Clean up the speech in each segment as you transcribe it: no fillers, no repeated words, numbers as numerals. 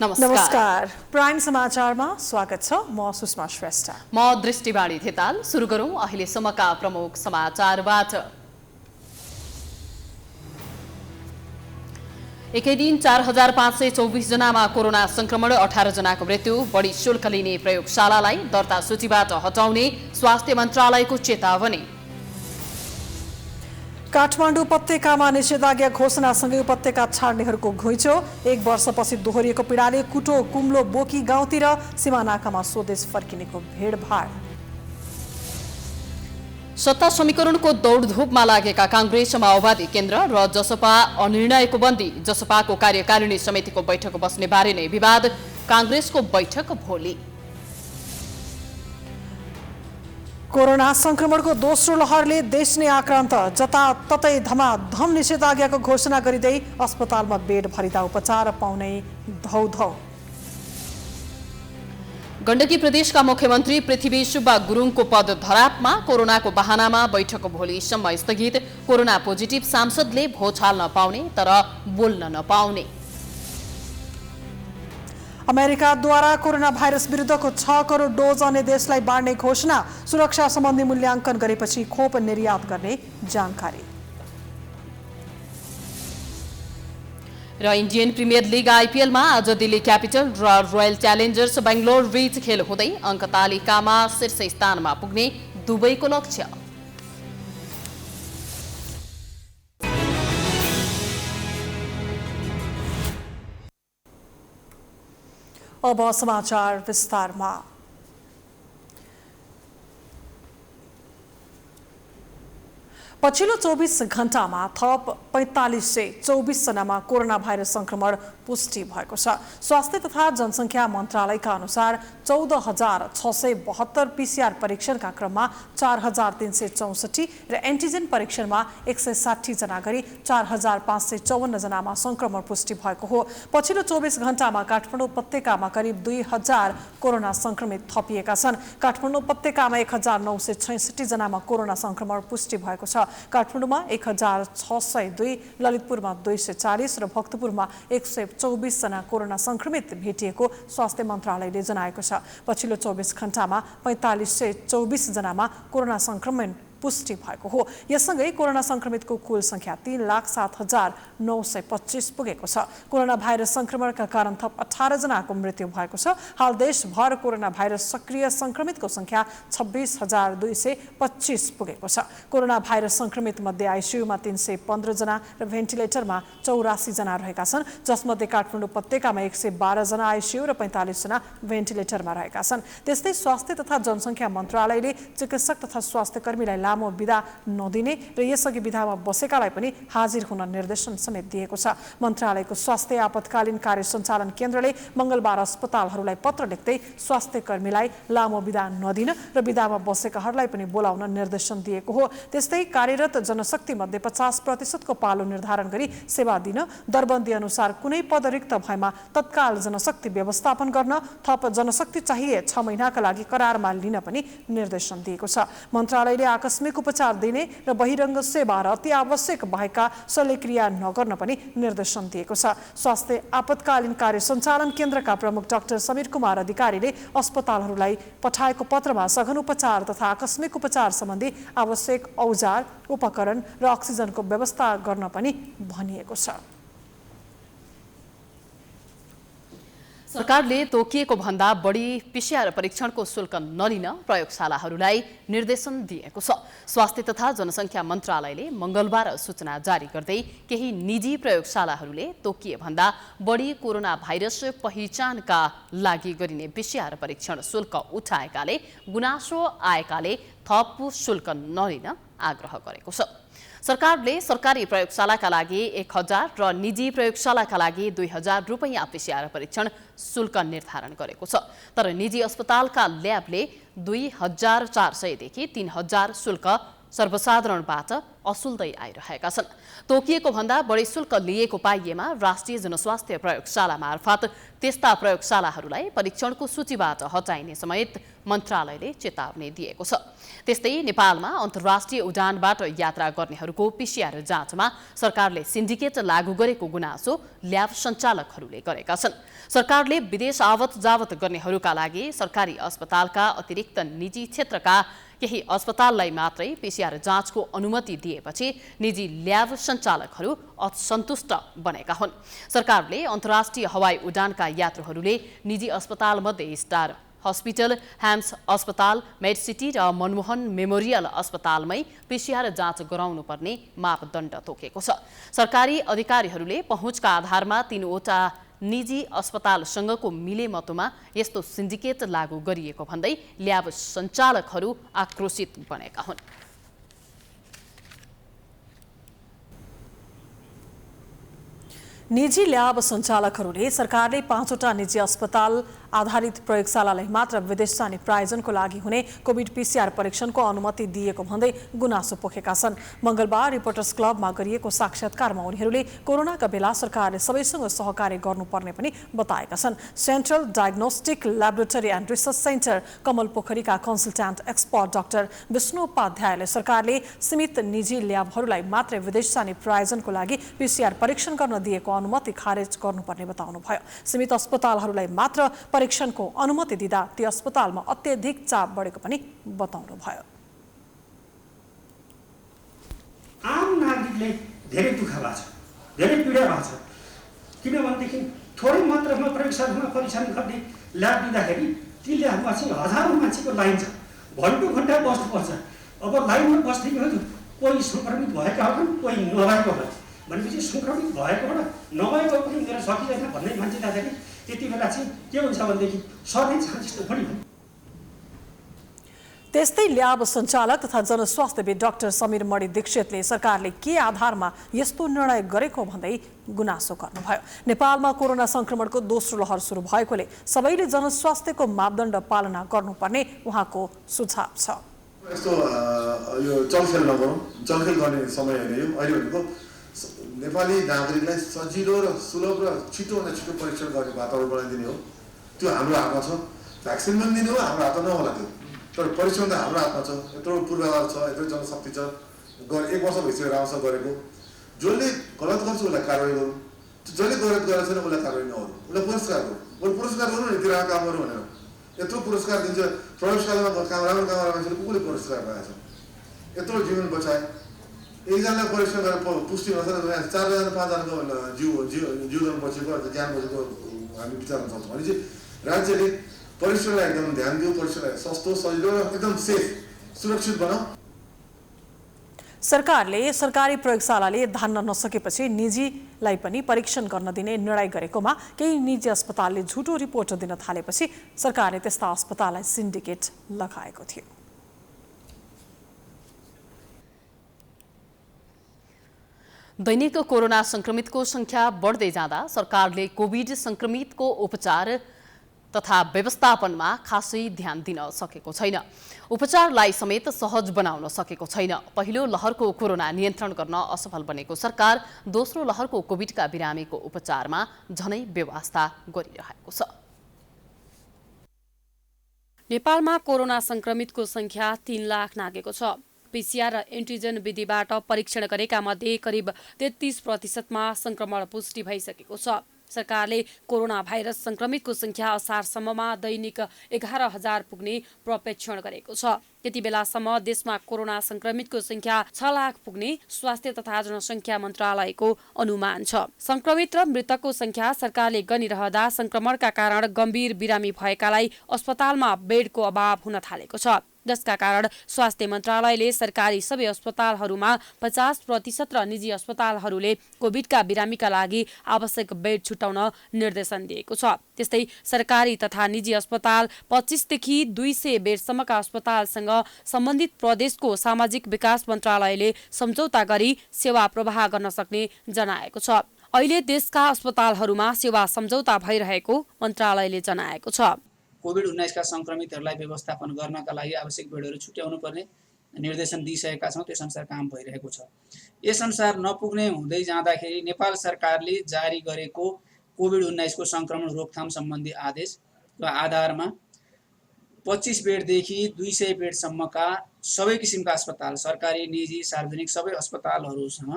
नमस्कार। प्राइम समाचारमा स्वागत छ। म सुषमा श्रेष्ठ। म दृष्टिवाणी थेताल। सुरु गरौं अहिलेसम्मका प्रमुख समाचारबाट। एकै दिन 4524 जनामा कोरोना संक्रमण, 18 जनाको मृत्यु। बढी शुल्क लिने प्रयोगशालालाई दर्ता सूचीबाट हटाउने स्वास्थ्य मन्त्रालयको चेतावनी। काठमाडौँ उपत्यकामा निषेधाज्ञा घोषणासँगै उपत्यका छाड्नेहरूको घुइँचो। 1 वर्षपछि दोहोरिएको पीडाले कुटो, कुम्लो, बोकी गाउँतिर सीमानाकामा स्वदेश फर्किनेको भिडभाड। सत्ता समीकरणको दौडधुपमा लागेका कांग्रेस, माओवादी केन्द्र र जसपा अनिर्णयको बन्दी। जसपाको कार्यकारिणी समितिको बैठक बस्ने बारे नै विवाद। कांग्रेसको बैठक भोलि। कोरोना संक्रमणको दोस्रो लहरले देश नै आक्रान्त। जताततै धमाधम निषेधाज्ञाको घोषणा गरिँदै अस्पतालमा बेड भरिँदा उपचार पाउने धौधौ। गण्डकी प्रदेशका मुख्यमन्त्री पृथ्वी सुब्बा गुरुङको पद धरापमा। कोरोनाको बहानामा बैठक भोलिसम्म स्थगित। कोरोना पोजिटिभ सांसदले भोज हाल्न पाउने तर बोल्न नपाउने। अमेरिकाद्वारा कोरोना भाइरस विरुद्धको 6 करोड डोज अन्य देशलाई बाँड्ने घोषणा। सुरक्षा सम्बन्धी मूल्याङ्कन गरेपछि खोप निर्यात गर्ने जानकारी। र इन्डियन प्रिमियर लिग आइपिएलमा आज दिल्ली क्यापिटल र रोयल च्यालेन्जर्स बेंगलोर बीच खेल हुँदै अङ्क तालिकामा शीर्ष स्थानमा पुग्ने दुवैको लक्ष्य। अब समाचार विस्तारमा। पछिल्लो 24 घण्टामा थप 4524 जनामा कोरोना भाइरस संक्रमण पुष्टि भएको छ। स्वास्थ्य तथा जनसङ्ख्या मन्त्रालयका अनुसार 14672 पीसीआर परीक्षणका क्रममा 4364 र एन्टिजेन परीक्षणमा 160 जना गरी 4554 जनामा संक्रमण पुष्टि भएको हो। पछिल्लो 24 घण्टामा काठमाडौँ उपत्यकामा करिब 2000 कोरोना संक्रमित थपिएका छन्। काठमाडौँ उपत्यकामा 1966 जनामा कोरोना संक्रमण पुष्टि भएको छ। काठमाडौँमा 1602, ललितपुरमा 240 र भक्तपुरमा 124 जना कोरोना संक्रमित भेटिएको स्वास्थ्य मन्त्रालयले जनाएको छ। पछिल्लो 24 घण्टामा 4524 जनामा कोरोना संक्रमण पुष्टि भएको हो। यससँगै कोरोना संक्रमितको कुल संख्या 3,07,925 पुगेको छ। कोरोना भाइरस संक्रमणका कारण थप 18 जनाको मृत्यु भएको छ। हाल देशभर कोरोना भाइरस सक्रिय संक्रमितको संख्या 26,225 पुगेको छ। कोरोना भाइरस संक्रमित मध्ये आइसियुमा 315 जना र भेन्टिलेटरमा 84 जना रहेका छन्, जसमध्ये काठमाडौँ उपत्यकामा 112 जना आइसियु र 45 जना भेन्टिलेटरमा रहेका छन्। त्यस्तै स्वास्थ्य तथा जनसङ्ख्या मन्त्रालयले चिकित्सक तथा स्वास्थ्य कर्मीलाई लामो विधा नदिने र यसअघि विधामा बसेकालाई पनि हाजिर हुन निर्देशन समेत दिएको छ। मन्त्रालयको स्वास्थ्य आपतकालीन कार्य सञ्चालन केन्द्रले मंगलबार अस्पतालहरूलाई पत्र लेख्दै स्वास्थ्य कर्मीलाई लामो विधा नदिन र विधामा बसेकाहरूलाई पनि बोलाउन निर्देशन दिएको हो। त्यस्तै कार्यरत जनशक्ति मध्ये 50% को पालो निर्धारण गरी सेवा दिन, दरबन्दी अनुसार कुनै पद रिक्त भएमा तत्काल जनशक्ति व्यवस्थापन गर्न, थप जनशक्ति चाहिए 6 महिनाका लागि करारमा लिन पनि निर्देशन दिएको छ। मन्त्रालयले आकस्मिक उपचार दिने र बहिरङ्ग सेवा र अति आवश्यक भएका शल्यक्रिया नगर्न पनि निर्देशन दिएको छ। स्वास्थ्य आपतकालीन कार्य सञ्चालन केन्द्रका प्रमुख डाक्टर समीर कुमार अधिकारीले अस्पतालहरूलाई पठाएको पत्रमा सघन उपचार तथा आकस्मिक उपचार सम्बन्धी आवश्यक औजार, उपकरण र अक्सिजनको व्यवस्था गर्न पनि भनिएको छ। सरकारले तोकिएको भन्दा बढी पीसीआर परीक्षणको शुल्क नलिन प्रयोगशालाहरूलाई निर्देशन दिएको छ। स्वास्थ्य तथा जनसङ्ख्या मन्त्रालयले मंगलबार सूचना जारी गर्दै केही निजी प्रयोगशालाहरूले तोकिए भन्दा बढी कोरोना भाइरस पहिचानका लागि गरिने पीसीआर परीक्षण शुल्क उठाएकाले गुनासो आएकाले थप शुल्क नलिन आग्रह गरेको छ। सरकारले सरकारी प्रयोगशालाका लागि 1000 र निजी प्रयोगशालाका लागि 2000 रुपैयाँ पीसीआर परीक्षण शुल्क निर्धारण गरेको छ। तर निजी अस्पतालका ल्याबले 2400 देखि 3000 शुल्क सर्वसाधारणबाट असुल्दै आइरहेका छन्। तोकिएको भन्दा बढी शुल्क लिएको पाइएमा राष्ट्रिय जनस्वास्थ्य प्रयोगशाला मार्फत त्यस्ता प्रयोगशालाहरूलाई परीक्षणको सूचीबाट हटाइने समेत मन्त्रालयले चेतावनी दिएको छ। त्यस्तै नेपालमा अन्तर्राष्ट्रिय उडानबाट यात्रा गर्नेहरूको PCR जाँचमा सरकारले सिन्डिकेट लागू गरेको गुनासो ल्याब सञ्चालकहरूले गरेका छन्। सरकारले विदेश आवत जावत गर्नेहरूका लागि सरकारी अस्पतालका अतिरिक्त निजी क्षेत्रका केही अस्पताललाई मात्रै PCR जाँचको अनुमति दिएपछि निजी ल्याब सञ्चालकहरू असन्तुष्ट बनेका हुन्। सरकारले अन्तर्राष्ट्रिय हवाई उडानका यात्रुहरूले निजी अस्पतालमध्ये स्टार हस्पिटल, ह्याम्स अस्पताल, मेडसिटी र मनमोहन मेमोरियल अस्पतालमै PCR जाँच गराउनुपर्ने मापदण्ड तोकेको छ। सरकारी अधिकारीहरूले पहुँचका आधारमा 3वटा निजी अस्पतालसँगको मिलेमतोमा यस्तो सिन्डिकेट लागू गरिएको भन्दै ल्याब सञ्चालकहरू आक्रोशित बनेका हुन्। निजी ल्याब सञ्चालकहरूले सरकारले 5वटा निजी अस्पताल आधारित प्रयोगशालालाई मात्र विदेश जाने प्रायोजनको लागि हुने कोभिड PCR परीक्षणको अनुमति दिएको भन्दै गुनासो पोखेका छन्। मंगलबार रिपोर्टर्स क्लबमा गरिएको साक्षात्कारमा उनीहरूले कोरोनाका बेला सरकारले सबैसँग सहकार्य गर्नुपर्ने पनि बताएका छन्। Central diagnostic laboratory and research centre Kamal पोखरीका कन्सल्ट्यान्ट एक्सपर्ट डाक्टर विष्णु उपाध्यायले सरकारले सीमित निजी ल्याबहरूलाई मात्रै विदेश जाने प्रायोजनको लागि PCR परीक्षण गर्न दिएको अनुमति खारेज गर्नुपर्ने बताउनुभयो। सीमित अस्पतालहरूलाई मात्र परीक्षणको अनुमति दिँदा ती अस्पतालमा अत्यधिक चाप बढेको पनि बताउनुभयो। आम नागरिकले धेरै दुःख भएको छ, धेरै पीडा भएको छ। किनभनेदेखि थोरै मात्रामा प्रयोगशालामा परीक्षण गर्ने ल्याब दिँदाखेरि ती ल्याबमा चाहिँ हजारौँ मान्छेको लाइन छ, घन्टौँ घन्टा बस्नुपर्छ। अब लाइनमा बस्ने कोही सङ्क्रमित भएका होलान्, कोही नभएका होलान्। भनेपछि सङ्क्रमित भएकोबाट नभएको पनि उनीहरू सकिँदैन भन्ने मान्छे जाँदाखेरि त्यति बेला चाहिँ के हुन्छ भनेदेखि सर्ने चान्सेस त बढी हुन्छ। त्यस्तै ल्याब सञ्चालक तथा जनस्वास्थ्यविद डाक्टर समीर मणि दीक्षितले सरकारले के आधारमा यस्तो निर्णय गरेको भन्दै गुनासो गर्नुभयो। नेपालमा कोरोना संक्रमणको दोस्रो लहर सुरु भएकोले सबैले जनस्वास्थ्यको मापदण्ड पालना गर्नुपर्ने उहाँको सुझाव छ। यस्तो यो चलखेल नगरौँ, चलखेल गर्ने समय होइन यो। अहिले भनेको नेपाली नागरिकलाई सजिलो र सुलभ र छिटोभन्दा छिटो परीक्षण गर्ने वातावरण बनाइदिने हो। त्यो हाम्रो हातमा छ। भ्याक्सिन पनि दिने हो, हाम्रो हातमा नहोला त्यो। तर परीक्षण त हाम्रो हातमा छ। यत्रो पूर्वाधार छ, यत्रो जनशक्ति छ। 1 वर्ष भइसक्यो राम्रोसँग गरेको। जसले गलत गर्छ उसलाई कारवाही गरौँ, जसले गलत गरेको छैन उसलाई कारवाही नगरौँ, उसलाई पुरस्कार गरौँ। बरु पुरस्कार गरौँ न, यति राम्रो काम गरौँ भनेर। यत्रो पुरस्कार दिन्छ, प्रयोगशालामा राम्रो काम गर्ने मान्छेले कसले पुरस्कार पाएछ? यत्रो जीवन बचाए। एकजनालाई परीक्षण गरेर पुष्टि भएछ, 4जना 5जनाको जीवन बचेको अथवा ज्यान बचेको हामी विचार्न सक्छौँ। भनेपछि राज्यले परीक्षणलाई एकदम ध्यान दियो, परीक्षणलाई सस्तो, सजिलो र एकदम सेफ, सुरक्षित बनाऊ। सरकारले सरकारी प्रयोगशालाले धान्न नसकेपछि निजीलाई पनि परीक्षण गर्न दिने निर्णय गरेकोमा केही निजी अस्पतालले झुटो रिपोर्ट दिन थालेपछि सरकारले त्यस्ता अस्पताललाई सिन्डिकेट लगाएको थियो। दैनिक कोरोना संक्रमितको संख्या बढ्दै जाँदा सरकारले कोभिड संक्रमितको उपचार तथा व्यवस्थापनमा खासै ध्यान दिन सकेको छैन। उपचारलाई समेत सहज बनाउन सकेको छैन। पहिलो लहरको कोरोना नियन्त्रण गर्न असफल बनेको सरकार दोस्रो लहरको कोभिडका बिरामीको उपचारमा झनै व्यवस्था गरिरहेको छ। नेपालमा कोरोना संक्रमितको संख्या 3 लाख नागेको छ। PCR र एन्टिजन विधिबाट परीक्षण गरेका मध्ये करिब 33% संक्रमण पुष्टि भइसकेको छ। सरकारले कोरोना भाइरस संक्रमितको संख्या असारसम्ममा दैनिक 11,000 पुग्ने प्रक्षेपण गरेको छ। त्यति बेलासम्म देशमा कोरोना संक्रमितको संख्या 6 लाख पुग्ने स्वास्थ्य तथा जनसङ्ख्या मन्त्रालयको अनुमान छ। संक्रमित र मृतकको संख्या सरकारले गनिरहँदा संक्रमणका कारण गम्भीर बिरामी भएकालाई अस्पतालमा बेडको अभाव हुन थालेको छ, जसका कारण स्वास्थ्य मन्त्रालयले सरकारी सबै अस्पतालहरूमा 50% र निजी अस्पतालहरूले कोभिडका बिरामीका लागि आवश्यक बेड छुटाउन निर्देशन दिएको छ। त्यस्तै सरकारी तथा निजी अस्पताल 25 देखि 200 बेडसम्मका अस्पतालसँग सम्बन्धित प्रदेशको सामाजिक विकास मन्त्रालयले सम्झौता गरी सेवा प्रवाह गर्न सक्ने जनाएको छ। अहिले देशका अस्पतालहरूमा सेवा सम्झौता भइरहेको मन्त्रालयले जनाएको छ। कोभिड-19 का संक्रमितहरूलाई व्यवस्थापन गर्नका लागि आवश्यक बेडहरू छुट्याउनु पर्ने निर्देशन दिइसकेका छौँ। त्यसअनुसार काम भइरहेको छ। यसअनुसार नपुग्ने हुँदै जाँदाखेरि नेपाल सरकारले जारी गरेको कोभिड-19 को संक्रमण रोकथाम सम्बन्धी आदेशको आधारमा 25 बेडदेखि 200 बेडसम्मका सबै किसिमका अस्पताल, सरकारी, निजी, सार्वजनिक सबै अस्पतालहरूसँग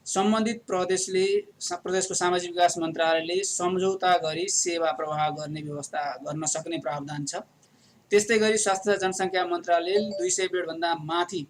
सम्बन्धित प्रदेशको सामाजिक विकास मन्त्रालयले सम्झौता गरी सेवा प्रवाह गर्ने व्यवस्था गर्न सक्ने प्रावधान छ। त्यस्तै गरी स्वास्थ्य तथा जनसङ्ख्या मन्त्रालयले 200 बेडभन्दा माथि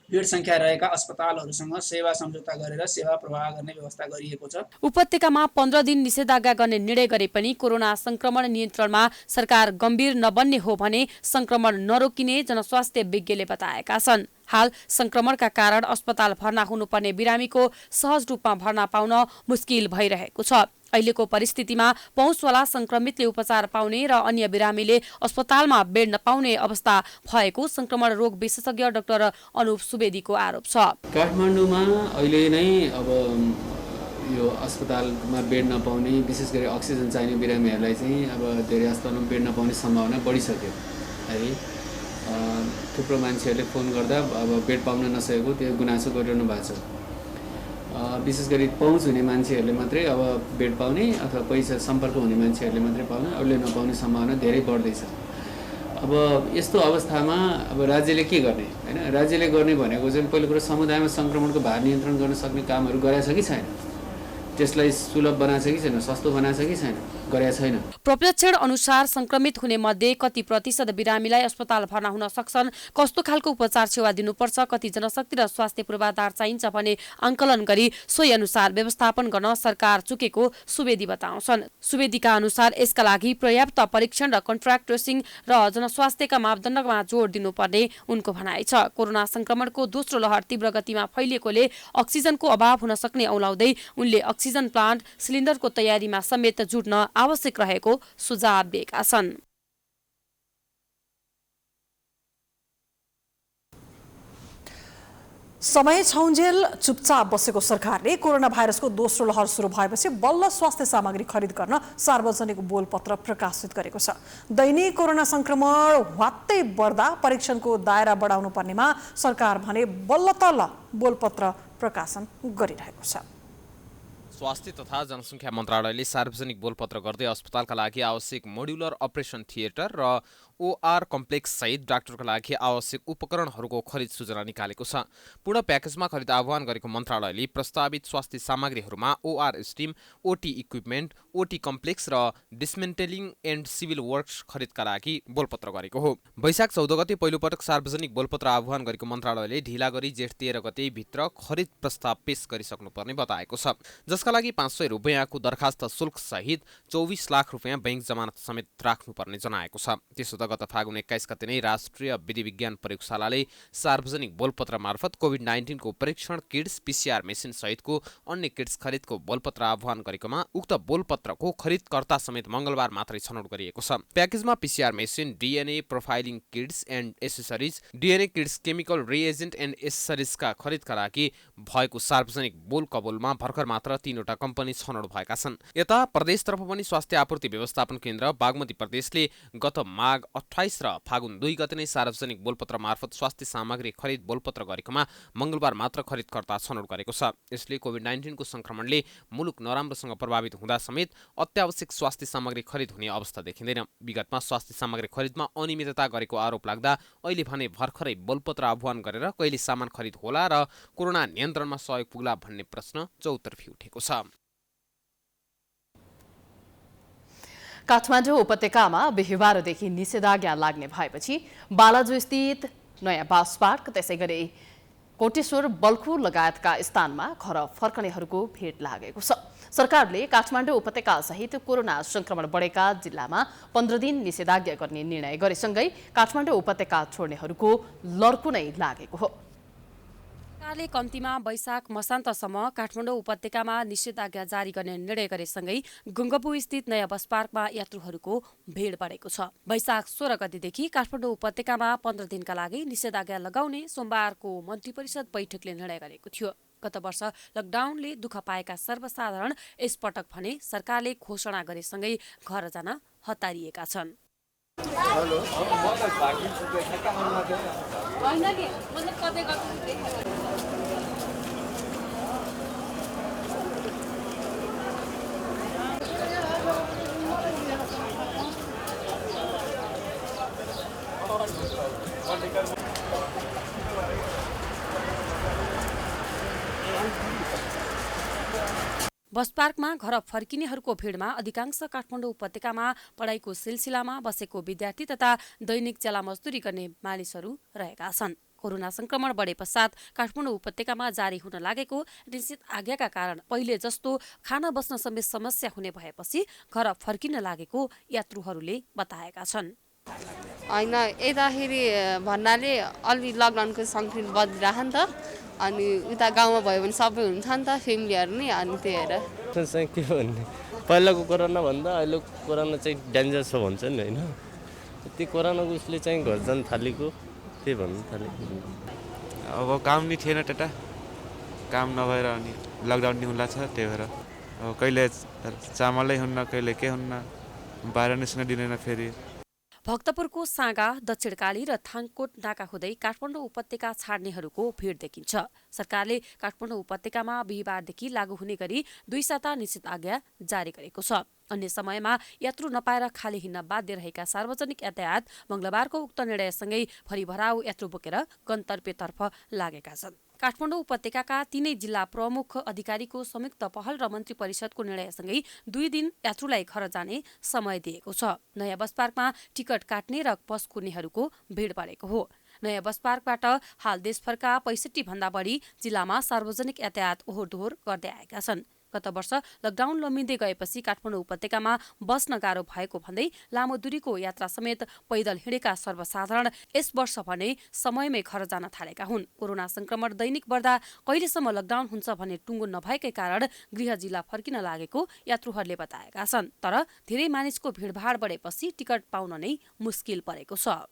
बेड सङ्ख्या रहेका अस्पतालहरूसँग सेवा सम्झौता गरेर सेवा प्रवाह गर्ने व्यवस्था गरिएको छ। उपत्यकामा 15 दिन निषेधाज्ञा गर्ने निर्णय गरे पनि कोरोना संक्रमण नियन्त्रणमा सरकार गम्भीर नबन्ने हो भने संक्रमण नरोकिने जनस्वास्थ्य विज्ञले बताएका छन्। हाल संक्रमणका कारण अस्पताल भर्ना हुनुपर्ने बिरामीको सहज रूपमा भर्ना पाउन मुस्किल भइरहेको छ। अहिलेको परिस्थितिमा पहुँचवाला संक्रमितले उपचार पाउने र अन्य बिरामीले अस्पतालमा बेड नपाउने अवस्था भएको संक्रमण रोग विशेषज्ञ डाक्टर अनुप सुवेदीको आरोप छ। काठमाडौँमा अहिले नै अब यो अस्पतालमा बेड नपाउने, विशेष गरी अक्सिजन चाहिने बिरामीहरूलाई चाहिँ अब धेरै अस्पतालमा बेड नपाउने सम्भावना बढिसक्यो है। थुप्रो मान्छेहरूले फोन गर्दा अब बेड पाउन नसकेको त्यो गुनासो गरिरहनु भएको छ। विशेष गरी पहुँच हुने मान्छेहरूले मात्रै अब बेड पाउने अथवा पैसा सम्पर्क हुने मान्छेहरूले मात्रै पाउने, अरूले नपाउने सम्भावना धेरै बढ्दैछ। अब यस्तो अवस्थामा अब राज्यले के गर्ने हैन? राज्यले गर्ने भनेको चाहिँ पहिलो कुरो समुदायमा संक्रमणको भार नियन्त्रण गर्न सक्ने कामहरू गरेछ कि छैन, त्यसलाई सुलभ बनाएछ कि छैन, सस्तो बनाएछ कि छैन, गरेका छैन। प्रशिक्षण अनुसार संक्रमित हुने मध्ये कति प्रतिशत बिरामीलाई अस्पताल भर्ना हुन सक्छन्, कस्तो खालको उपचार सेवा दिनुपर्छ, कति जनशक्ति र स्वास्थ्य पूर्वाधार चाहिन्छ भने आंकलन गरी सोही अनुसार व्यवस्थापन गर्न सरकार चुकेको सुवेदी बताउँछन्। सुवेदीका अनुसार यसका लागि पर्याप्त परीक्षण र कन्ट्र्याक्ट ट्रेसिङ र जनस्वास्थ्यका मापदण्डमा जोड दिनुपर्ने उनको भनाइ छ। कोरोना संक्रमणको दोस्रो लहर तीव्र गतिमा फैलिएकोले अक्सिजनको अभाव हुन सक्ने औलाउँदै उनले अक्सिजन प्लान्ट सिलिन्डरको तयारीमा समेत जुट्न आवश्यक रहेको सुझाव दिएका छन्। समय छौन्जेल चुपचाप बसेको सरकारले कोरोना भाइरसको दोस्रो लहर सुरु भएपछि बल्ल स्वास्थ्य सामग्री खरिद गर्न सार्वजनिक बोलपत्र प्रकाशित गरेको छ। दैनिक कोरोना संक्रमण वात्तै बढ्दा परीक्षणको दायरा बढाउनु पर्नेमा सरकार भने बल्ल तल्ल बोलपत्र प्रकाशन गरिरहेको छ। स्वास्थ्य तथा जनसङ्ख्या मन्त्रालयले सार्वजनिक बोलपत्र गर्दै अस्पतालका लागि आवश्यक मोड्युलर अपरेसन थिएटर र ओआर कम्प्लेक्स सहित डाक्टरका लागि आवश्यक उपकरणहरूको खरिद सूचना निकालेको छ। पूर्ण प्याकेजमा खरिद आह्वान गरेको मन्त्रालयले प्रस्तावित स्वास्थ्य सामग्रीहरूमा OR steam, OT equipment, OT complex र डिसमेन्टेलिङ एन्ड सिभिल वर्क्स खरिदका लागि बोलपत्र गरेको हो। वैशाख 14 गते पहिलोपटक सार्वजनिक बोलपत्र आह्वान गरेको मन्त्रालयले ढिला गरी जेठ 13 गते भित्र खरिद प्रस्ताव पेश गरिसक्नुपर्ने बताएको छ, जसका लागि 500 रुपैयाँको दरखास्त शुल्क सहित 24 लाख रुपैयाँ बैंक जमानत समेत राख्नुपर्ने जनाएको छ। त्यसो त गत फागुन 21 गते नै राष्ट्रिय विधि विज्ञान प्रयोगशालाले सार्वजनिक बोलपत्र मार्फत कोभिड-19 को परीक्षण किट्स, पीसीआर मेसिन सहितको अन्य किट्स खरिदको बोलपत्र आह्वान गरेकोमा उक्त बोलपत्रको खरिदकर्ता समेत मंगलबार मात्रै छनौट गरिएको छ। प्याकेजमा PCR machine, DNA profiling kits and accessories, DNA kits, chemical reagent and एसेसरिजका खरिदका लागि भएको सार्वजनिक बोल कबुलमा भर्खर मात्र 3वटा कम्पनी छनौट भएका छन्। यता प्रदेशतर्फ पनि स्वास्थ्य आपूर्ति व्यवस्थापन केन्द्र बागमती प्रदेशले गत माघ 28 र फागुन 2 गते नै सार्वजनिक बोलपत्र मार्फत स्वास्थ्य सामग्री खरिद बोलपत्र गरेकोमा मंगलबार मात्र खरिदकर्ता छनौट गरेको छ। यसले कोभिड-19 को संक्रमणले मुलुक नराम्रोसँग प्रभावित हुँदा समेत अत्यावश्यक स्वास्थ्य सामग्री खरिद हुने अवस्था देखिँदैन। विगतमा स्वास्थ्य सामग्री खरिदमा अनियमितता गरेको आरोप लाग्दा अहिले भने भर्खरै बोलपत्र आह्वान गरेर कहिले सामान खरिद होला र कोरोना नियन्त्रणमा सहयोग पुग्ला भन्ने प्रश्न चौतर्फी उठेको छ। काठमाडौँ उपत्यकामा बिहिबारदेखि निषेधाज्ञा लाग्ने भएपछि बालाजु स्थित नयाँ बास पार्क, त्यसै गरी कोटेश्वर, बल्खु लगायतका स्थानमा घर फर्कनेहरूको भिड लागेको छ। सरकारले काठमाडौँ उपत्यका सहित कोरोना संक्रमण बढेका जिल्लामा 15 दिन निषेधाज्ञा गर्ने निर्णय गरेसँगै काठमाडौँ उपत्यका छोड्नेहरूको लर्को नै लागेको हो। सरकारले कम्तीमा वैशाख मसान्तसम्म काठमाडौँ उपत्यकामा निषेधाज्ञा जारी गर्ने निर्णय गरेसँगै गंगपु स्थित नयाँ बस पार्कमा यात्रुहरूको भिड बढेको छ। वैशाख 16 गतेदेखि काठमाडौँ उपत्यकामा 15 दिनका लागि निषेधाज्ञा लगाउने सोमबारको मन्त्री परिषद बैठकले निर्णय गरेको थियो। गत वर्ष लकडाउनले दुःख पाएका सर्वसाधारण यसपटक भने सरकारले घोषणा गरेसँगै घर जान हतारिएका छन्। बस पार्कमा घर फर्किनेहरूको भिडमा अधिकांश काठमाडौँ उपत्यकामा पढाइको सिलसिलामा बसेको विद्यार्थी तथा दैनिक चेला मजदुरी गर्ने मानिसहरू रहेका छन्। कोरोना संक्रमण बढे पश्चात काठमाडौँ उपत्यकामा जारी हुन लागेको निश्चित आज्ञाका कारण पहिले जस्तो खाना बस्न समेत समस्या हुने भएपछि घर फर्किन लागेको यात्रुहरूले बताएका छन्। होइन यताखेरि भन्नाले अलि लकडाउनको सङ्ख्या बढिरहेको नि त, अनि उता गाउँमा भयो भने सबै हुन्छ नि त फ्यामिलीहरू नि, अनि त्यही भएर चाहिँ के भन्ने पहिलाको कोरोना भन्दा अहिलेको कोरोना चाहिँ डेन्जर छ भन्छ नि होइन, त्यो कोरोनाको उसले चाहिँ घर जान थालेको त्यही भन्नु थालेको। अब काम नि थिएन त्यता, काम नभएर अनि लकडाउन नि हुँला छ, त्यही भएर अब कहिले चामलै हुन्न कहिले के हुन्न, बाहिर निस्कन दिँदैन फेरि। भक्तपुरको सागा, दक्षिणकाली र थाङकोट नाका हुँदै काठमाडौँ उपत्यका छाड्नेहरूको भिड देखिन्छ। सरकारले काठमाडौँ उपत्यकामा बिहिबारदेखि लागू हुने गरी 2 साता निश्चित आज्ञा जारी गरेको छ। अन्य समयमा यात्रु नपाएर खाली हिँड्न बाध्य रहेका सार्वजनिक यातायात मंगलबारको उक्त निर्णयसँगै भरिभराउ यात्रु बोकेर गन्तव्यतर्फ लागेका छन्। काठमाडौँ उपत्यकाका 3 जिल्ला प्रमुख अधिकारीको संयुक्त पहल र मन्त्री परिषदको निर्णयसँगै 2 दिन यात्रुलाई घर जाने समय दिएको छ। नयाँ बस पार्कमा टिकट काट्ने र बस कुर्नेहरूको भिड बढेको हो। नयाँ बस पार्कबाट हाल देशभरका 65 भन्दा बढी जिल्लामा सार्वजनिक यातायात ओहोरदोहोर गर्दै आएका छन्। गत वर्ष लकडाउन लम्बिँदै गएपछि काठमाडौँ उपत्यकामा बस्न गाह्रो भएको भन्दै लामो दूरीको यात्रा समेत पैदल हिँडेका सर्वसाधारण यस वर्ष भने समयमै घर जान थालेका हुन्। कोरोना संक्रमण दैनिक बढ्दा कहिलेसम्म लकडाउन हुन्छ भन्ने टुङ्गो नभएकै कारण गृह जिल्ला फर्किन लागेको यात्रुहरूले बताएका छन्। तर धेरै मानिसको भिडभाड बढेपछि टिकट पाउन नै मुस्किल परेको छ।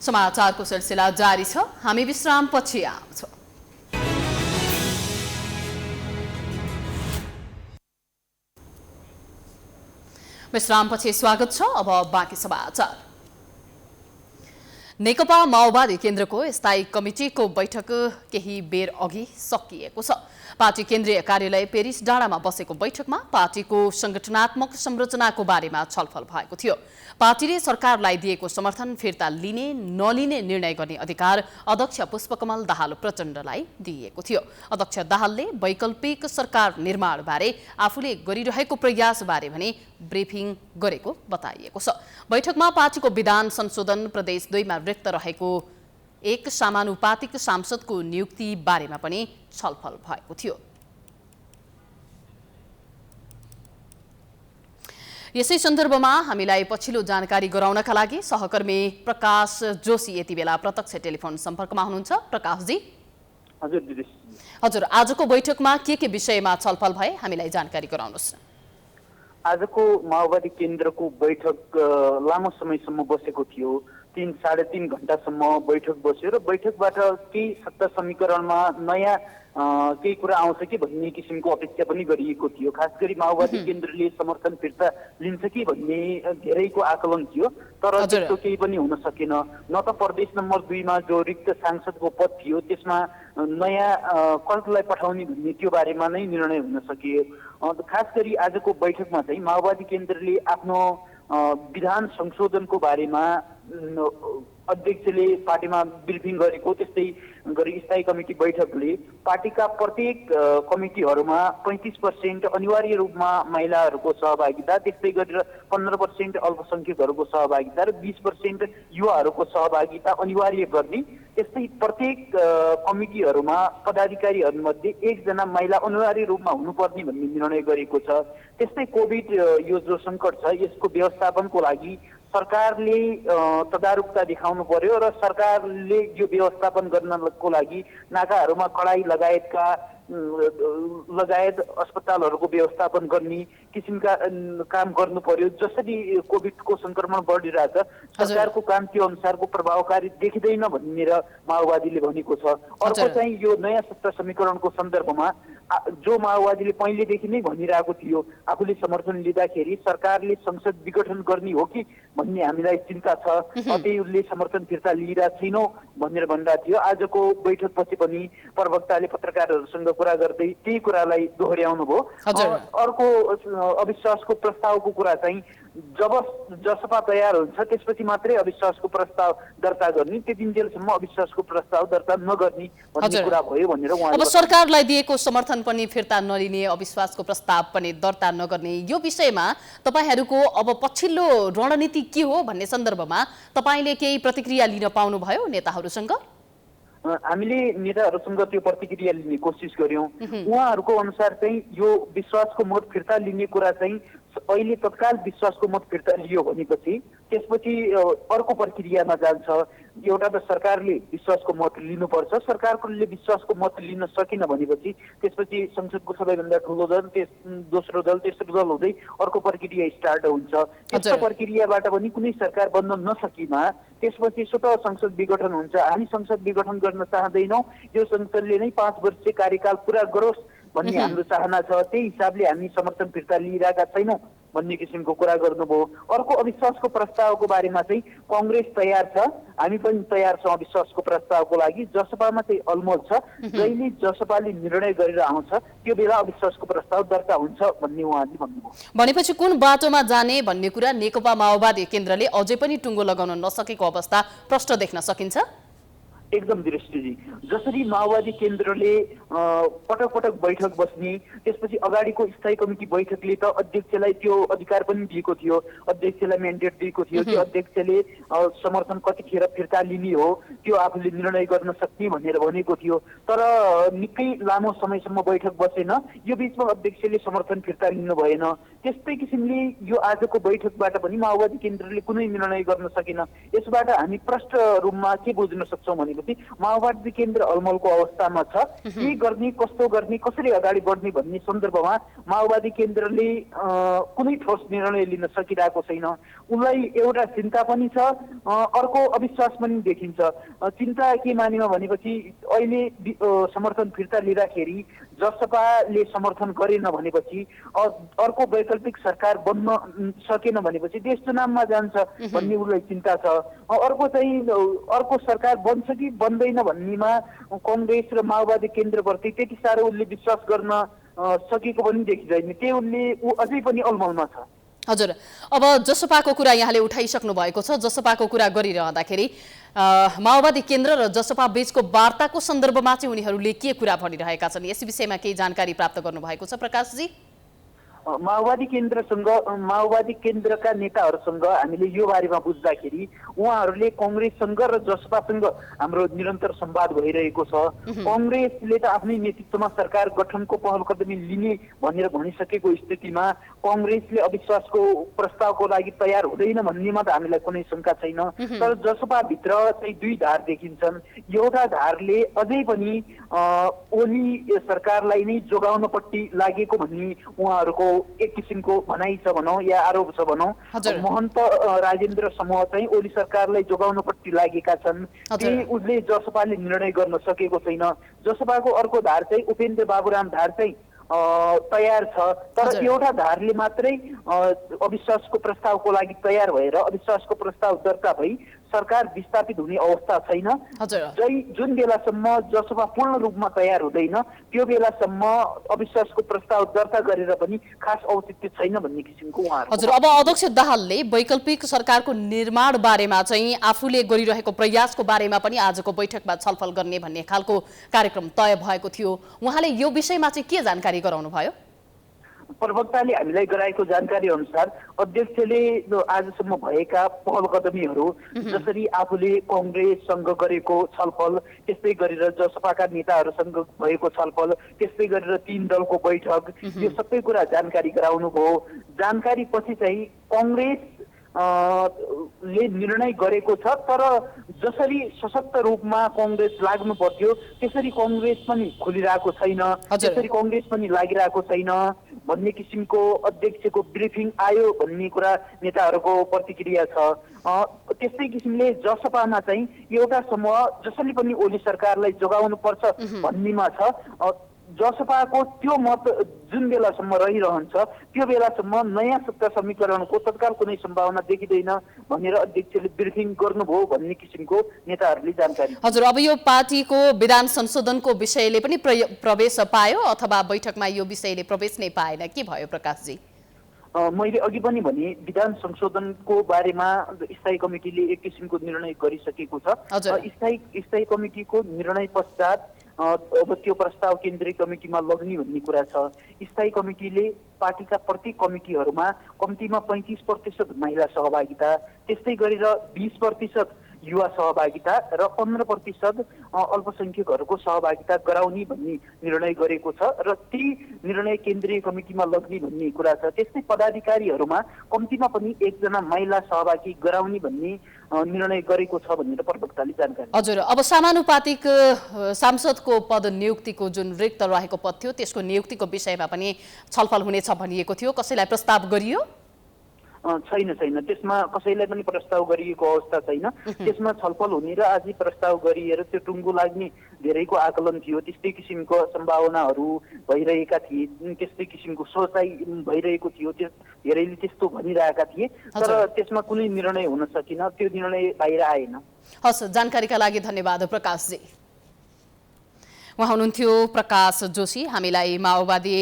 समाचारको सिलसिला जारी छ, हामी विश्रामपछि आउँछौँ। विश्रामपछि स्वागत छ। अब बाँकी समाचार। नेकपा माओवादी केन्द्रको स्थायी कमिटीको बैठक केही बेर अघि सकिएको छ। पार्टी केन्द्रीय कार्यालय पेरिस डाँडामा बसेको बैठकमा पार्टीको संगठनात्मक संरचनाको बारेमा छलफल भएको थियो। पार्टीले सरकारलाई दिएको समर्थन फिर्ता लिने नलिने निर्णय गर्ने अधिकार अध्यक्ष पुष्पकमल दाहाल प्रचण्डलाई दिएको थियो। अध्यक्ष दाहालले वैकल्पिक सरकार निर्माणबारे आफूले गरिरहेको प्रयासबारे भने ब्रिफिङ गरेको बताइएको छ। बैठकमा पार्टीको विधान संशोधन प्रदेश 2 मा रिक्त रहेको एक समानुपातिक सांसदको नियुक्ति बारेमा पनि छलफल भएको थियो। यसै सन्दर्भमा हामीलाई पछिल्लो जानकारी गराउनका लागि सहकर्मी प्रकाश जोशी यति बेला प्रत्यक्ष टेलिफोन सम्पर्कमा हुनुहुन्छ। प्रकाशजी। हजुर दिदी। हजुर, आजको बैठकमा के विषयमा छलफल भए हामीलाई जानकारी गराउनुहोस्। आजको माओवादी केन्द्रको बैठक लामो समयसम्म बसेको थियो। 3-3.5 घण्टासम्म बैठक बस्यो र बैठकबाट केही सत्ता समीकरणमा नयाँ केही कुरा आउँछ कि भन्ने किसिमको अपेक्षा पनि गरिएको थियो। खास गरी माओवादी केन्द्रले समर्थन फिर्ता लिन्छ कि भन्ने धेरैको आकलन थियो, तर त्यस्तो केही पनि हुन सकेन। न त प्रदेश नम्बर 2 मा जो रिक्त सांसदको पद थियो त्यसमा नयाँ कसलाई पठाउने भन्ने त्यो बारेमा नै निर्णय हुन सकियो। खास गरी आजको बैठकमा चाहिँ माओवादी केन्द्रले आफ्नो विधान संशोधनको बारेमा अध्यक्षले पार्टीमा ब्रिफिङ गरेको, त्यस्तै गरी स्थायी कमिटी बैठकले पार्टीका प्रत्येक कमिटीहरूमा 35% अनिवार्य रूपमा महिलाहरूको सहभागिता, त्यस्तै गरेर 15% अल्पसंख्यकहरूको सहभागिता र 20% युवाहरूको सहभागिता अनिवार्य गर्ने, त्यस्तै प्रत्येक कमिटीहरूमा पदाधिकारीहरूमध्ये 1 जना महिला अनिवार्य रूपमा हुनुपर्ने भन्ने निर्णय गरेको छ। त्यस्तै कोभिड यो जो सङ्कट छ यसको व्यवस्थापनको लागि सरकारले तदारुकता देखाउनु पर्यो र सरकारले यो व्यवस्थापन गर्नको लागि नाकाहरूमा कडाई लगायत अस्पतालहरूको व्यवस्थापन गर्ने किसिमका काम गर्नु पर्यो। जसरी कोभिडको संक्रमण बढिरहेछ सरकारको काम त्यो अनुसारको प्रभावकारी देखिँदैन भनेर माओवादीले भनेको छ। अर्को चाहिँ यो नयाँ सत्ता समीकरणको सन्दर्भमा जो माओवादीले पहिलेदेखि नै भनिरहेको थियो आफूले समर्थन लिँदाखेरि सरकारले संसद विघटन गर्ने हो कि भन्ने हामीलाई चिन्ता छ, त्यहीले समर्थन फिर्ता लिइरहेको छैनौँ भनेर भनिरहेको थियो। आजको बैठकपछि पनि प्रवक्ताले पत्रकारहरूसँग कुरा गर्दै त्यही कुरालाई दोहोर्याउनु भयो। अर्को अविश्वासको प्रस्तावको कुरा चाहिँ जब जसपा तयार हुन्छ त्यसपछि मात्रै अविश्वासको प्रस्ताव दर्ता गर्ने, त्यतिन्जेलसम्म अविश्वासको प्रस्ताव दर्ता नगर्ने भन्ने कुरा भयो भनेर उहाँले अब सरकारलाई दिएको समर्थन पनि फिर्ता नलिने, अविश्वासको प्रस्ताव पनि दर्ता नगर्ने, यो विषयमा तपाईहरूको अब पछिल्लो रणनीति के हो भन्ने सन्दर्भमा तपाईले केही प्रतिक्रिया लिन पाउनुभयो नेताहरूसँग? हामीले नेताहरूसँग त्यो प्रतिक्रिया लिने कोसिस गर्यौं। उहाँहरूको अनुसार चाहिँ यो विश्वासको मत फिर्ता लिने कुरा चाहिँ अहिले तत्काल विश्वासको मत फिर्ता लियो भनेपछि त्यसपछि अर्को प्रक्रियामा जान्छ। एउटा त सरकारले विश्वासको मत लिनुपर्छ, सरकारले विश्वासको मत लिन सकेन भनेपछि त्यसपछि संसदको सबैभन्दा ठुलो दल, दोस्रो दल, तेस्रो दल हुँदै अर्को प्रक्रिया स्टार्ट हुन्छ। त्यस्तो प्रक्रियाबाट पनि कुनै सरकार बन्न नसकेमा त्यसपछि स्वतः संसद विघटन हुन्छ। हामी संसद विघटन गर्न चाहँदैनौँ, यो संसदले नै 5 वर्षीय कार्यकाल पूरा गरोस् भन्ने हाम्रो चाहना छ। त्यही हिसाबले हामी समर्थन फिर्ता लिइरहेका छैनौँ भन्ने किसिमको कुरा गर्नुभयो। अर्को अविश्वासको प्रस्तावको बारेमा चाहिँ कांग्रेस तयार छ, हामी पनि तयार छौँ अविश्वासको प्रस्तावको लागि। जसपामा चाहिँ अलमोल छ, जहिले जसपाले निर्णय गरेर आउँछ त्यो बेला अविश्वासको प्रस्ताव दर्ता हुन्छ भन्ने उहाँले भन्नुभयो। भनेपछि कुन बाटोमा जाने भन्ने कुरा नेकपा माओवादी केन्द्रले अझै पनि टुङ्गो लगाउन नसकेको अवस्था प्रष्ट देख्न सकिन्छ? एकदम दृष्टिजी, जसरी माओवादी केन्द्रले पटक पटक बैठक बस्ने, त्यसपछि अगाडिको स्थायी कमिटी बैठकले त अध्यक्षलाई त्यो अधिकार पनि दिएको थियो, अध्यक्षलाई म्यान्डेट दिएको थियो, त्यो अध्यक्षले समर्थन कतिखेर फिर्ता लिने हो त्यो आफूले निर्णय गर्न सक्ने भनेर भनेको थियो। तर निकै लामो समयसम्म बैठक बसेन, यो बीचमा अध्यक्षले समर्थन फिर्ता लिनु भएन। त्यस्तै किसिमले यो आजको बैठकबाट पनि माओवादी केन्द्रले कुनै निर्णय गर्न सकेन। यसबाट हामी प्रष्ट रूपमा के बुझ्न सक्छौँ भनेपछि माओवादी केन्द्र अलमलको अवस्थामा छ। के गर्ने, कस्तो गर्ने, कसरी अगाडि बढ्ने भन्ने सन्दर्भमा माओवादी केन्द्रले कुनै ठोस निर्णय लिन सकिरहेको छैन। उनलाई एउटा चिन्ता पनि छ, अर्को अविश्वास पनि देखिन्छ। चिन्ता के मानेमा भनेपछि अहिले समर्थन फिर्ता लिँदाखेरि जसपाले समर्थन गरेन भनेपछि अर्को वैकल्पिक सरकार बन्न सकेन भनेपछि देश चुनावमा जान्छ भन्ने उसलाई चिन्ता छ। अर्को चाहिँ अर्को सरकार बन्छ कि बन्दैन भन्नेमा कांग्रेस र माओवादी केन्द्रप्रति त्यति साह्रो उसले विश्वास गर्न सकेको पनि देखिँदैन। ऊ अझै पनि अलमलमा छ। हजुर, अब जसपाको कुरा यहाँले उठाइसक्नु भएको छ। जसपाको कुरा गरिरहँदाखेरि माओवादी केन्द्र र जसपा बीचको वार्ताको सन्दर्भमा चाहिँ उनीहरूले के कुरा भनिरहेका छन्, यस विषयमा केही जानकारी प्राप्त गर्नुभएको छ प्रकाशजी? माओवादी केन्द्रका नेताहरूसँग हामीले यो बारेमा बुझ्दाखेरि उहाँहरूले कांग्रेससँग र जसपासँग हाम्रो निरन्तर संवाद भइरहेको छ। कांग्रेसले त आफ्नै नेतृत्वमा सरकार गठनको पहल कदमी लिने भनेर भनिसकेको स्थितिमा कांग्रेसले अविश्वासको प्रस्तावको लागि तयार हुँदैन भन्नेमा त हामीलाई कुनै शंका छैन। तर जसपाभित्र चाहिँ दुई धार देखिन्छन्। एउटा धारले अझै पनि ओली सरकारलाई नै जोगाउनपट्टि लागेको भन्ने उहाँहरूको एक किसिमको भनाइ छ भनौँ या आरोप छ भनौँ। महन्त राजेन्द्र समूह चाहिँ ओली सरकारलाई जोगाउनपट्टि लागेका छन्। त्यही उसले जसपाले निर्णय गर्न सकेको छैन। जसपाको अर्को धार चाहिँ उपेन्द्र बाबुराम धार चाहिँ तयार छ। तर एउटा धारले मात्रै अविश्वासको प्रस्तावको लागि तयार भएर अविश्वासको प्रस्ताव दर्ता भई सरकार विस्थापित हुने अवस्था छैन। जुन बेलासम्म जसपा पूर्ण रूपमा तयार हुँदैन त्यो बेलासम्म अविश्वासको प्रस्ताव दर्ता गरेर पनि खास औचित्य छैन भन्ने किसिमको उहाँहरू। हजुर, अब अध्यक्ष दाहालले वैकल्पिक सरकारको निर्माण बारेमा चाहिँ आफूले गरिरहेको प्रयासको बारेमा पनि आजको बैठकमा छलफल गर्ने भन्ने खालको कार्यक्रम तय भएको थियो। उहाँले यो विषयमा चाहिँ के जानकारी गराउनु भयो? प्रवक्ताले हामीलाई गराएको जानकारी अनुसार अध्यक्षले आजसम्म भएका पहल कदमीहरू जसरी आफूले कांग्रेससँग गरेको छलफल, त्यस्तै गरेर जसपाका नेताहरूसँग भएको छलफल, त्यस्तै गरेर 3 दलको बैठक, यो सबै कुरा जानकारी गराउनु भयो। जानकारी पछि चाहिँ कांग्रेस ले निर्णय गरेको छ। तर जसरी सशक्त रूपमा कांग्रेस लाग्नु पर्थ्यो त्यसरी कांग्रेस पनि खुलिरहेको छैन, त्यसरी कांग्रेस पनि लागिरहेको छैन भन्ने किसिमको अध्यक्षको ब्रिफिङ आयो भन्ने कुरा नेताहरूको प्रतिक्रिया छ। त्यस्तै किसिमले जसपामा चाहिँ एउटा समूह जसरी पनि ओली सरकारलाई जोगाउनु पर्छ भन्नेमा छ। जसपाको त्यो मत जुन बेलासम्म रहिरहन्छ त्यो बेलासम्म नयाँ सत्ता समीकरणको तत्काल कुनै सम्भावना देखिँदैन भनेर अध्यक्षले ब्रिफिङ गर्नुभयो भन्ने किसिमको नेताहरूले जानकारी। हजुर, अब यो पार्टीको विधान संशोधनको विषयले पनि प्रवेश पायो अथवा बैठकमा यो विषयले प्रवेश नै पाएन, के भयो प्रकाशजी? मैले अघि पनि भने विधान संशोधनको बारेमा स्थायी कमिटीले एक किसिमको निर्णय गरिसकेको छ। स्थायी कमिटीको निर्णय पश्चात अब त्यो प्रस्ताव केन्द्रीय कमिटीमा लग्ने भन्ने कुरा छ। स्थायी कमिटीले पार्टीका प्रत्येक कमिटीहरूमा कम्तीमा 35% महिला सहभागिता, त्यस्तै गरेर 20% युवा सहभागिता र 15% अल्पसंख्यकहरूको सहभागिता गराउने भन्ने निर्णय गरेको छ र ती निर्णय केन्द्रीय कमिटीमा लग्ने भन्ने कुरा छ। त्यस्तै पदाधिकारीहरूमा कम्तीमा पनि एकजना महिला सहभागी गराउने भन्ने निर्णय गरेको छ भनेर प्रवक्ताले जानकारी। हजुर, अब समानुपातिक सांसदको पद नियुक्तिको जुन रिक्त रहेको पद थियो त्यसको नियुक्तिको विषयमा पनि छलफल हुनेछ भनिएको थियो, कसैलाई प्रस्ताव गरियो? छैन, त्यसमा कसैलाई पनि प्रस्ताव गरिएको अवस्था छैन। त्यसमा छलफल हुने र आज प्रस्ताव गरिएर त्यो टुङ्गो लाग्ने धेरैको आकलन थियो। त्यस्तै किसिमको सम्भावनाहरू भइरहेका थिए, त्यस्तै किसिमको सोचाइ भइरहेको थियो, धेरैले त्यस्तो भनिरहेका थिए, तर त्यसमा कुनै निर्णय हुन सकेन, त्यो निर्णय बाहिर आएन। हस्, जानकारीका लागि धन्यवाद प्रकाशजी। उहाँ हुनुहुन्थ्यो प्रकाश जोशी। हामीलाई माओवादी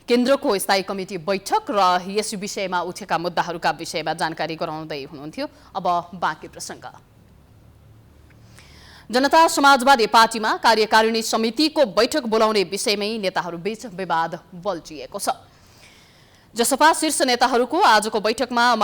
केन्द्रको स्थायी कमिटी बैठक र यस विषयमा उठेका मुद्दाहरूका विषयमा जानकारी गराउँदै हुनुहुन्थ्यो। अब बाँकी प्रसङ्ग। जनता समाजवादी पार्टीमा कार्यकारिणी समितिको बैठक बोलाउने विषयमै नेताहरूबीच विवाद बल्झिएको छ। जसपा शीर्ष नेताहरूको आजको बैठकमा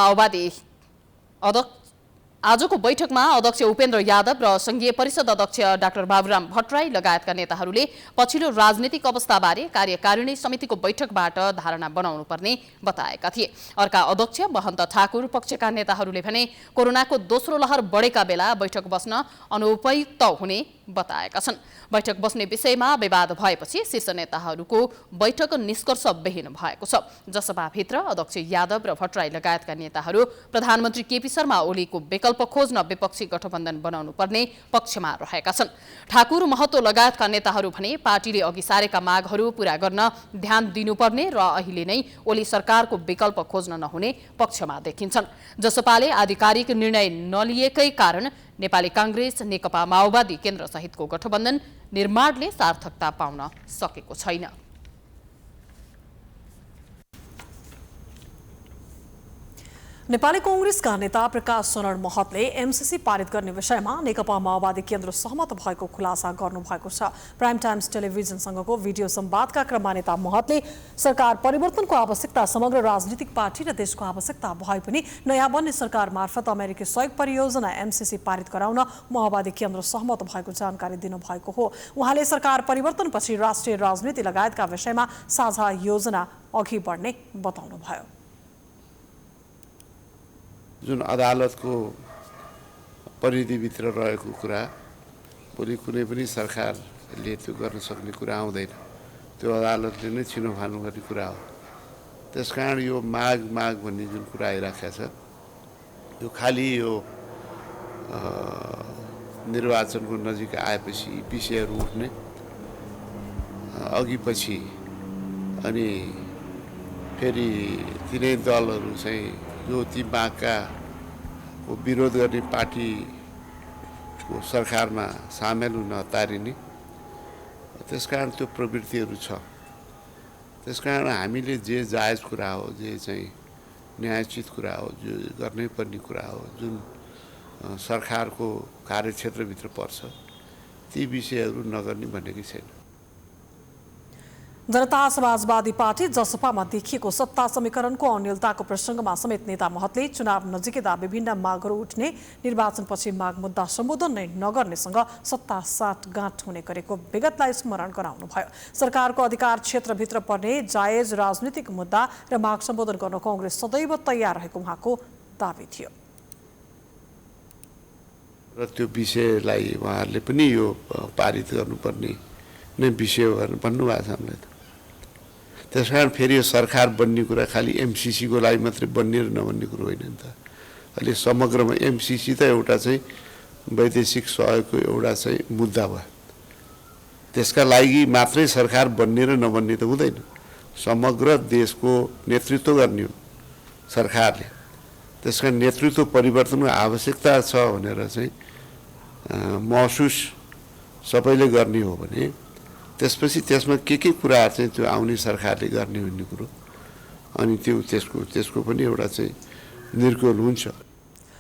अध्यक्ष उपेन्द्र यादव र संघीय परिषद अध्यक्ष डाक्टर बाबुराम भट्टराई लगायतका नेताहरूले पछिल्लो राजनीतिक अवस्थाबारे कार्यकारिणी समितिको बैठकबाट धारणा बनाउनु पर्ने बताएका थिए। अर्का अध्यक्ष महन्त ठाकुर पक्षका नेताहरूले भने कोरोनाको दोस्रो लहर बढेका बेला बैठक बस्न अनुपयुक्त हुने बताएका छन्। बैठक बस्ने विषयमा विवाद भएपछि शीर्ष नेताहरूको बैठक निष्कर्षविहीन भएको छ। जसपाभित्र अध्यक्ष यादव र भट्टराई लगायतका नेताहरू प्रधानमन्त्री केपी शर्मा ओलीको विकल्प खोज्न विपक्षी गठबन्धन बनाउनु पर्ने पक्षमा रहेका छन्। ठाकुर, महतो लगायतका नेताहरू भने पार्टीले अघि सारेका मागहरू पूरा गर्न ध्यान दिनुपर्ने र अहिले नै ओली सरकारको विकल्प खोज्न नहुने पक्षमा देखिन्छन्। जसपाले आधिकारिक निर्णय नलिएकै कारण नेपाली कांग्रेस, नेकपा माओवादी केन्द्र सहितको गठबन्धन निर्माणले सार्थकता पाउन सकेको छैन। नेपाली कांग्रेसका नेता प्रकाश शरण महतले एमसीसी पारित गर्ने विषयमा नेकपा माओवादी केन्द्र सहमत भएको खुलासा गर्नुभएको छ। प्राइम टाइम्स टेलिभिजनसँगको भिडियो संवादका क्रममा नेता महतले सरकार परिवर्तनको आवश्यकता समग्र राजनीतिक पार्टी र देशको आवश्यकता भए पनि नयाँ बन्ने सरकार मार्फत अमेरिकी सहयोग परियोजना एमसीसी पारित गराउन माओवादी केन्द्र सहमत भएको जानकारी दिनुभएको हो। उहाँले सरकार परिवर्तनपछि राष्ट्रिय राजनीति लगायतका विषयमा साझा योजना अघि बढ्ने बताउनुभयो। जुन अदालतको परिधिभित्र रहेको कुरा भोलि कुनै पनि सरकारले त्यो गर्न सक्ने कुरा आउँदैन, त्यो अदालतले नै छिनोफानो गर्ने कुरा हो। त्यसकारण यो माग भन्ने जुन कुरा आइराखेको छ यो खालि यो निर्वाचनको नजिक आएपछि विषयहरू उठ्ने अघि पछि अनि फेरि तिनै दलहरू चाहिँ यो ती मागका विरोध गर्ने पार्टीको सरकारमा सामेल हुन हतारिने, त्यसकारण त्यो प्रवृत्तिहरू छ। त्यसकारण हामीले जे जायज कुरा हो, जे चाहिँ न्यायोचित कुरा हो, जो गर्नै पर्ने कुरा हो, जुन सरकारको कार्यक्षेत्रभित्र पर्छ ती विषयहरू नगर्ने भनेकै छैन। जनता समाजवादी पार्टी जसपामा देखिएको सत्ता समीकरणको अनिलताको प्रसङ्गमा समेत नेता महतले चुनाव नजिकै विभिन्न मागहरू उठ्ने, निर्वाचनपछि माग मुद्दा सम्बोधन नै नगर्नेसँग सत्ता साटगाँठ हुने गरेको विगतलाई स्मरण गराउनुभयो। सरकारको अधिकार क्षेत्रभित्र पर्ने जायज राजनीतिक मुद्दा र माग सम्बोधन गर्न कांग्रेस सदैव तयार रहेको उहाँको दाबी थियो। र त्यो विषयलाई उहाँहरूले पनि यो पारित गर्नुपर्ने नै विषय भन्नुभएको छ हामीलाई। त्यसकारण फेरि यो सरकार बन्ने कुरा खालि एमसीसीको लागि मात्रै बन्ने र नबन्ने कुरो होइन नि त। अहिले समग्रमा एमसीसी त एउटा चाहिँ वैदेशिक सहयोगको एउटा चाहिँ मुद्दा भयो, त्यसका लागि मात्रै सरकार बन्ने र नबन्ने त हुँदैन। समग्र देशको नेतृत्व गर्ने हो सरकारले, त्यसका नेतृत्व परिवर्तनको आवश्यकता छ भनेर चाहिँ महसुस सबैले गर्ने हो भने त्यसपछि त्यसमा के कुराहरू चाहिँ त्यो आउने सरकारले गर्ने भन्ने कुरो अनि त्यसको पनि एउटा चाहिँ निर्गोल हुन्छ।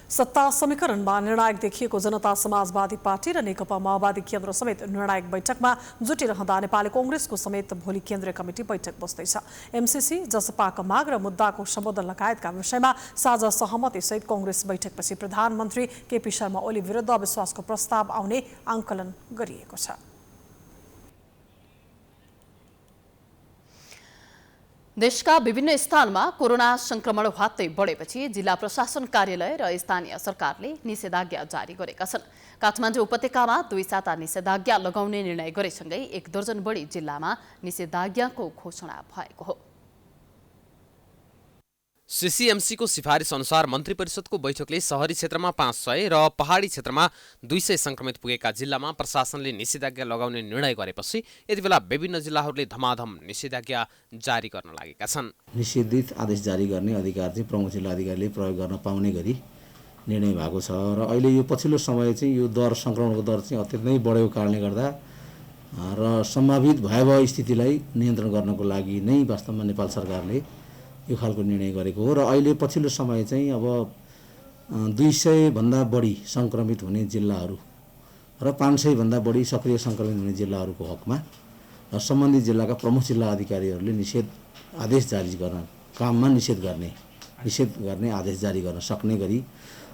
सत्ता समीकरणमा निर्णायक देखिएको जनता समाजवादी पार्टी र नेकपा माओवादी केन्द्र समेत निर्णायक बैठकमा जुटिरहँदा नेपाली कांग्रेसको समेत भोलि केन्द्रीय कमिटी बैठक बस्दैछ। एमसीसी जसपाका माग र मुद्दाको सम्बोधन लगायतका विषयमा साझा सहमतिसहित कांग्रेस बैठकपछि प्रधानमन्त्री केपी शर्मा ओली विरुद्ध अविश्वासको प्रस्ताव आउने आंकलन गरिएको छ। देशका विभिन्न स्थानमा कोरोना संक्रमण हवात्तै बढेपछि जिल्ला प्रशासन कार्यालय र स्थानीय सरकारले निषेधाज्ञा जारी गरेका छन्। काठमाडौँ उपत्यकामा 2 साता निषेधाज्ञा लगाउने निर्णय गरेसँगै 1 दर्जन बढी जिल्लामा निषेधाज्ञाको घोषणा भएको हो। सीसीएमसीको सिफारिस अनुसार मन्त्री परिषदको बैठकले शहरी क्षेत्रमा 500 र पहाडी क्षेत्रमा 200 संक्रमित पुगेका जिल्लामा प्रशासनले निषेधाज्ञा लगाउने निर्णय गरेपछि यति बेला विभिन्न जिल्लाहरूले धमाधम निषेधाज्ञा जारी गर्न लागेका छन्। निषेधित आदेश जारी गर्ने अधिकार चाहिँ प्रमुख जिल्ला अधिकारीले प्रयोग गर्न पाउने गरी निर्णय भएको छ र अहिले यो पछिल्लो समय चाहिँ यो संक्रमणको दर चाहिँ अत्यन्तै बढेको कारणले गर्दा र सम्भावित भयावह स्थितिलाई नियन्त्रण गर्नको लागि नै वास्तवमा नेपाल सरकारले यो खालको निर्णय गरेको हो र अहिले पछिल्लो समय चाहिँ अब 200 भन्दा बढी संक्रमित हुने जिल्लाहरू र 500 भन्दा बढी सक्रिय संक्रमित हुने जिल्लाहरूको हकमा सम्बन्धित जिल्लाका प्रमुख जिल्ला अधिकारीहरूले निषेध आदेश जारी गर्न काममा निषेध गर्ने आदेश जारी गर्न सक्ने गरी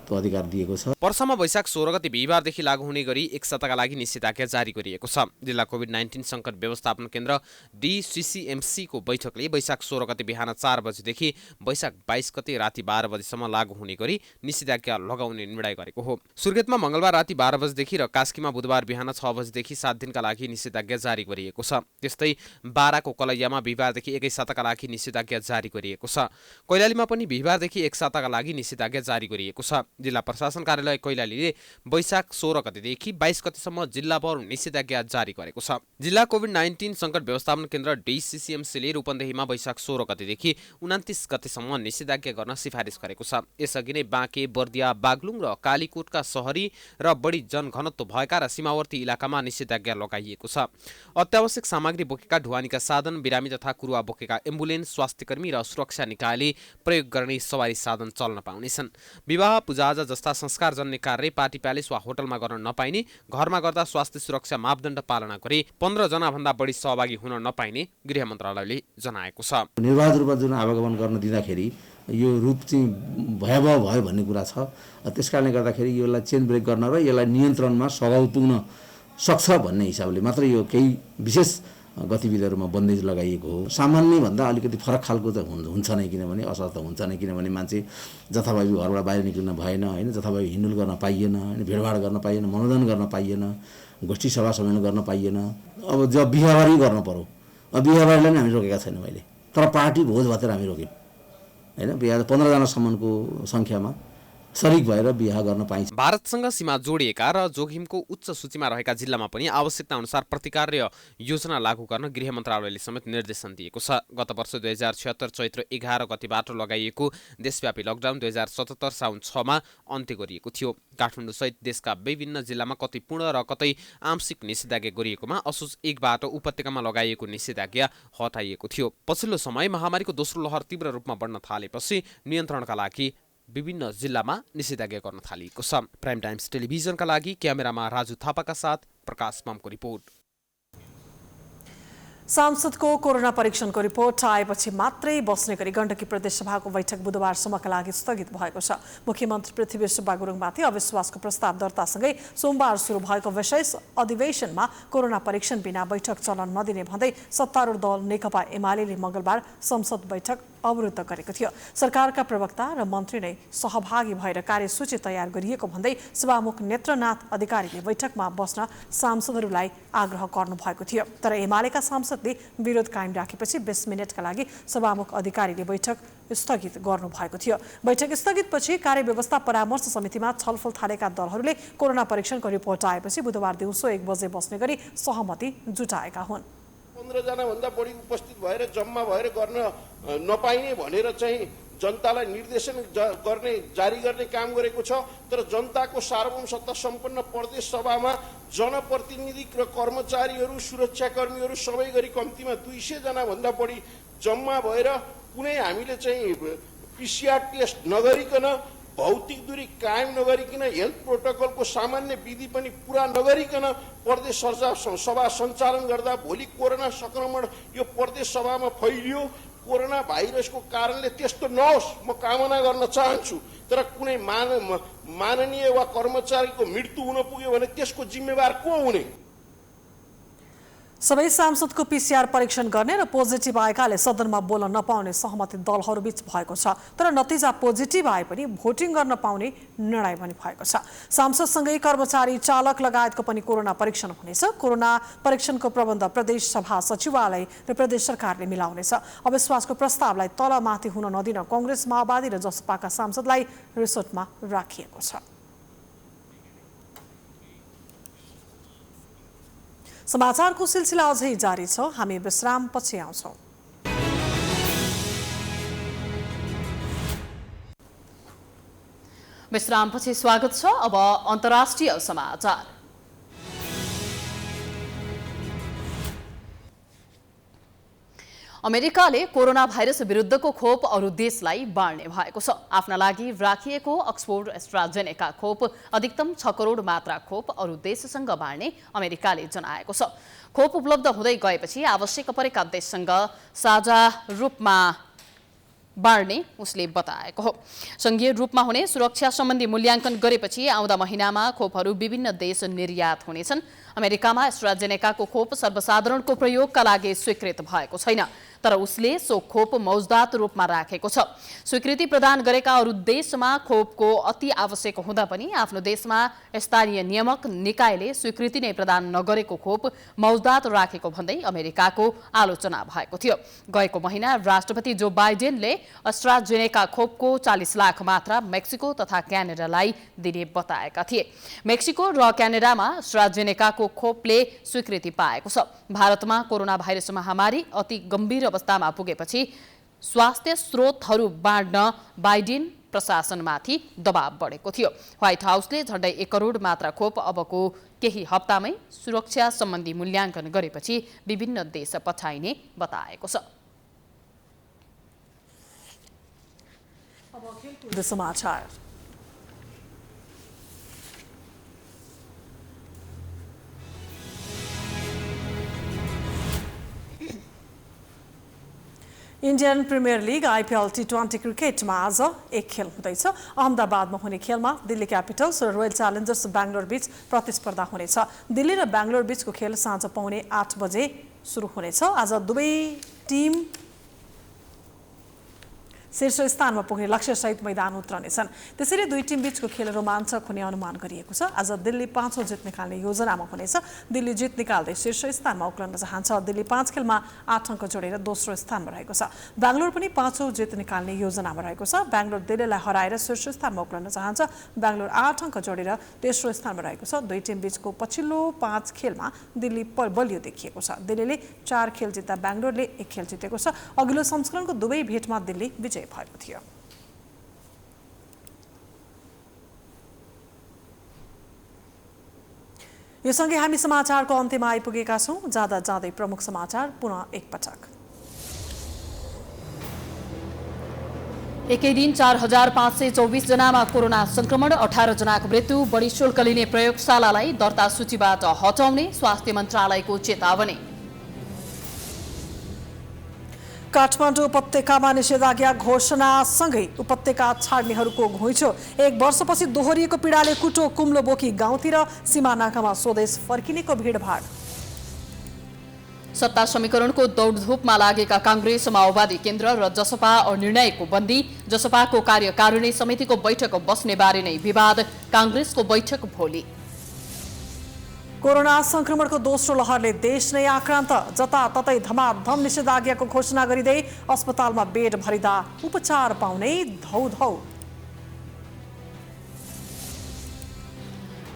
त्यो अधिकार दिएको छ। वर्षमा वैशाख 16 गते बिहिबारदेखि लागू हुने गरी 1 साताका लागि निषेधाज्ञा जारी गरिएको छ। जिल्ला कोभिड-19 संकट व्यवस्थापन केन्द्र DCCMC को बैठकले वैशाख 16 गते बिहान 4 बजेदेखि वैशाख 22 गते राति 12 बजेसम्म लागू हुने गरी निषेधाज्ञा लगाउने निर्णय गरेको हो। सुर्खेतमा मंगलबार राति 12 बजेदेखि र कास्कीमा बुधबार बिहान 6 बजेदेखि 7 दिनका लागि निषेधाज्ञा जारी गरिएको छ। त्यस्तै बाराको कलैयामा बिहिबारदेखि 1 साताका लागि निषेधाज्ञा जारी गरिएको छ। कैलालीमा पनि बिहिबारदेखि 1 साताका लागि निषेधाज्ञा जारी गरिएको छ। जिल्ला प्रशासन कार्यालय कैलालीले वैशाख 16 गतेदेखि 22 गतेसम्म जिल्लाभर निषेधाज्ञा जारी गरेको छ। जिल्ला कोभिड-19 संकट व्यवस्थापन केन्द्र DCCMCले रूपन्देहीमा वैशाख 16 गतेदेखि 29 गतेसम्म निषेधाज्ञा गर्न सिफारिस गरेको छ। यसअघि नै बाँके, बर्दिया, बागलुङ र कालीकोटका शहरी र बढी जनघनत्व भएका र सीमावर्ती इलाकामा निषेधाज्ञा लगाइएको छ। अत्यावश्यक सामग्री बोकेका ढुवानीका साधन, बिरामी तथा कुरुवा बोकेका एम्बुलेन्स, स्वास्थ्यकर्मी र सुरक्षा निकायले प्रयोग गर्ने सवारी साधन चल्न पाउनेछन्। विवाह, पूजाआजा जस्ता संस्कारजन्य कार्य पार्टी प्यालेस वा होटलमा गर्न नपाइने, घरमा गर्दा स्वास्थ्य सुरक्षा मापदण्ड पालना गरी 15 जना भन्दा बढी सहभागी हुन नपाइने गृह मन्त्रालयले जनाएको छ। निर्वाध रूपमा जुन आवागमन गर्न दिँदाखेरि यो रूप चाहिँ भयावह भयो भन्ने कुरा छ। त्यसकारणले गर्दाखेरि यसलाई चेन ब्रेक गर्न र यसलाई नियन्त्रणमा सघाउ पुग्न सक्छ भन्ने हिसाबले मात्र यो केही विशेष गतिविधिहरूमा बन्देज लगाइएको हो। सामान्य भन्दा अलिकति फरक खालको त हुन्छ नै, किनभने असर त हुन्छ नै, किनभने मान्छे जथाभावी घरबाट बाहिर निक्लिन भएन होइन, जथाभावी हिँडुल गर्न पाइएन होइन, भिडभाड गर्न पाइएन, मनोरञ्जन गर्न पाइएन, गोष्ठी सभा सम्मेलन गर्न पाइएन। अब जब बिहाबारी गर्न पर्यो, अब बिहाबारीलाई नै हामी रोकेका छैनौँ अहिले, तर पार्टी भोज भातेर हामी रोक्यौँ होइन। बिहा 15 जनासम्मको सङ्ख्यामा सरिक भएर बिहा गर्न पाइन्छ। भारतसँग सीमा जोडिएका र जोखिमको उच्च सूचीमा रहेका जिल्लामा पनि आवश्यकता अनुसार प्रतिकार्य योजना लागू गर्न गृह मन्त्रालयले समेत निर्देशन दिएको छ। गत वर्ष 2076 चैत्र 11 गतेबाट लगाइएको देशव्यापी लकडाउन 2077 साउन 6 मा अन्त्य गरिएको थियो। काठमाडौँ सहित देशका विभिन्न जिल्लामा कतै पूर्ण र कतै आंशिक निषेधाज्ञा गरिएकोमा असोज 1 बाट उपत्यकामा लगाइएको निषेधाज्ञा हटाइएको थियो। पछिल्लो समय महामारीको दोस्रो लहर तीव्र रूपमा बढ्न थालेपछि नियन्त्रणका लागि विभिन्न जिल्लामा निषेधाज्ञा गर्न थालिएको छ। प्राइम टाइम्स टेलिभिजनका लागि क्यामेरामा राजु थापाका साथ प्रकाश मामको रिपोर्ट। सांसदको कोरोना परीक्षणको रिपोर्ट आएपछि मात्रै बस्ने गरी गण्डकी प्रदेशसभाको बैठक बुधबारसम्मका लागि स्थगित भएको छ। मुख्यमन्त्री पृथ्वी सुब्बा गुरुङमाथि अविश्वासको प्रस्ताव दर्तासँगै सोमबार सुरु भएको विशेष अधिवेशनमा कोरोना परीक्षण बिना बैठक चलन नदिने भन्दै सत्तारूढ दल नेकपा एमालेले मंगलबार संसद बैठक अवरुद्ध गरेको थियो। सरकारका प्रवक्ता र मन्त्री नै सहभागी भएर कार्यसूची तयार गरिएको भन्दै सभामुख नेत्रनाथ अधिकारीले बैठकमा बस्न सांसदहरूलाई आग्रह गर्नु भएको थियो। तर एमालेका सांसदले विरोध कायम राखेपछि 20 मिनेटका लागि सभामुख अधिकारीले बैठक स्थगित गर्नु भएको थियो। बैठक स्थगितपछि कार्यव्यवस्था परामर्श समितिमा छलफल थालेका दलहरूले कोरोना परीक्षणको रिपोर्ट आएपछि बुधबार दिउँसो 1 बजे बस्ने गरी सहमति जुटाएका हुन्। 15 जना भन्दा बढी उपस्थित भएर जम्मा भएर गर्न नपाइने भनेर चाहिँ जनतालाई निर्देशन गर्ने जारी गर्ने काम गरेको छ। तर जनताको सार्वभौम सत्ता सम्पन्न प्रदेश सभामा जनप्रतिनिधि र कर्मचारीहरू, सुरक्षाकर्मीहरू सबै गरी कम्तीमा 200 जना भन्दा बढी जम्मा भएर कुनै हामीले चाहिँ PCR टेस्ट नगरिकन भौतिक दूरी कायम नगरिकन हेल्थ प्रोटोकलको सामान्य विधि पनि पुरा नगरिकन प्रदेश सभा सञ्चालन गर्दा भोलि कोरोना संक्रमण यो प्रदेश सभामा फैलियो। कोरोना भाइरसको कारणले त्यस्तो नहोस् म कामना गर्न चाहन्छु। तर कुनै माननीय वा कर्मचारीको मृत्यु हुन पुग्यो भने त्यसको जिम्मेवार को हुने? सबै सांसदको PCR परीक्षण गर्ने र पोजिटिभ आएकाले सदनमा बोल्न नपाउने सहमति दलहरूबीच भएको छ। तर नतिजा पोजिटिभ आए पनि भोटिङ गर्न पाउने निर्णय पनि भएको छ। सांसदसँगै कर्मचारी, चालक लगायतको पनि कोरोना परीक्षण हुनेछ। कोरोना परीक्षणको प्रबन्ध प्रदेश सभा सचिवालय र प्रदेश सरकारले मिलाउनेछ। अविश्वासको प्रस्तावलाई तलमाथि हुन नदिन कांग्रेस, माओवादी र जसपाका सांसदलाई रिसोर्टमा राखिएको छ। समाचारको सिलसिला अझै जारी छ। हामी विश्रामपछि आउँछौँ। विश्रामपछि स्वागत छ। अब अन्तर्राष्ट्रिय समाचार। अमेरिकाले कोरोना भाइरस विरुद्धको खोप अरू देशलाई बाँड्ने भएको छ। आफ्ना लागि राखिएको अक्सफोर्ड एस्ट्राजेनेका खोप अधिकतम 6 करोड मात्रा खोप अरू देशसँग बाँड्ने अमेरिकाले जनाएको छ। खोप उपलब्ध हुँदै गएपछि आवश्यक परेका देशसँग साझा रूपमा बाँड्ने उसले बताएको हो। संघीय रूपमा हुने सुरक्षा सम्बन्धी मूल्याङ्कन गरेपछि आउँदा महिनामा खोपहरू विभिन्न देश निर्यात हुनेछन्। अमेरिकामा एस्ट्राजेनेकाको खोप सर्वसाधारणको प्रयोगका लागि स्वीकृत भएको छैन, तर उसले सो खोप मौजदात रूपमा राखेको छ। स्वीकृति प्रदान गरेका अरू देशमा खोपको अति आवश्यक हुँदा पनि आफ्नो देशमा स्थानीय नियामक निकायले स्वीकृति नै प्रदान नगरेको खोप मौजदात राखेको भन्दै अमेरिकाको आलोचना भएको थियो। गएको महिना राष्ट्रपति जो बाइडेनले एस्ट्राजेनेका खोपको 40 लाख मात्रा मेक्सिको तथा क्यानाडालाई दिने बताएका थिए। मेक्सिको र क्यानाडामा एस्ट्राजेनेकाको खोपले स्वीकृति पाएको छ। भारतमा कोरोना भाइरस महामारी अति गम्भीर अवस्थामा पुगेपछि स्वास्थ्य स्रोतहरू बाँड्न बाइडेन प्रशासनमाथि दबाव बढेको थियो। व्हाइट हाउसले झण्डै 1 करोड मात्रा खोप अबको केही हप्तामै सुरक्षा सम्बन्धी मूल्याङ्कन गरेपछि विभिन्न देश पठाइने बताएको छ। समाचार Indian premier league IPL T20 क्रिकेटमा आज एक खेल हुँदैछ। अहमदाबादमा हुने खेलमा दिल्ली क्यापिटल्स र रोयल च्यालेन्जर्स बेङ्गलोर बीच प्रतिस्पर्धा हुनेछ। दिल्ली र बेङ्गलोर बीचको खेल साँझ 8:15 बजे सुरु हुनेछ। आज दुवै टिम शीर्ष स्थानमा पुग्ने लक्ष्यसहित मैदान उत्रनेछन्। त्यसैले दुई टिम बीचको खेल रोमाञ्चक हुने अनुमान गरिएको छ। आज दिल्ली 5औं जित निकाल्ने योजनामा हुनेछ। दिल्ली जित निकाल्दै शीर्ष स्थानमा उक्लन चाहन्छ। दिल्ली 5 खेलमा 8 अङ्क जोडेर दोस्रो स्थानमा रहेको छ। बेङ्गलोर पनि 5औं जित निकाल्ने योजनामा रहेको छ। बेङ्गलोर दिल्लीलाई हराएर शीर्ष स्थानमा उक्लन चाहन्छ। बेङ्गलोर 8 अङ्क जोडेर तेस्रो स्थानमा रहेको छ। दुई टिम बीचको पछिल्लो 5 खेलमा दिल्ली बलियो देखिएको छ। दिल्लीले 4 खेल जित्दा बेङ्गलोरले 1 खेल जितेको छ। अघिल्लो संस्करणको दुवै भेटमा दिल्ली विजय भएको थियो। यो सँगै हामी समाचारको अन्त्यमा आइपुगेका छौं। जाँदा जाँदै प्रमुख समाचार पुनः एकपटक। एकै दिन 4524 जनामा कोरोना संक्रमण, 18 जनाको मृत्यु। बढी शुल्क लिने प्रयोगशालालाई दर्ता सूचीबाट हटाउने स्वास्थ्य मन्त्रालयको चेतावनी। काठमाडौँ उपत्यकामा निषेधाज्ञा घोषणासँगै उपत्यका छाड्नेहरूको घुइँचो। 1 वर्षपछि दोहोरिएको पीडाले कुटो कुम्लो बोकी गाउँतिर सीमानाकामा स्वदेश फर्किनेको भिडभाड। सत्ता समीकरणको दौडधुपमा लागेका कांग्रेस, माओवादी केन्द्र र जसपा अनिर्णयको बन्दी। जसपाको कार्यकारिणी समितिको बैठक बस्ने बारे नै विवाद। कांग्रेसको बैठक भोलि। कोरोना संक्रमणको दोस्रो लहरले देश नै आक्रान्त। जताततै धमाधम निषेधाज्ञाको घोषणा गरिँदै अस्पतालमा बेड भरिदा उपचार पाउने धौधौ।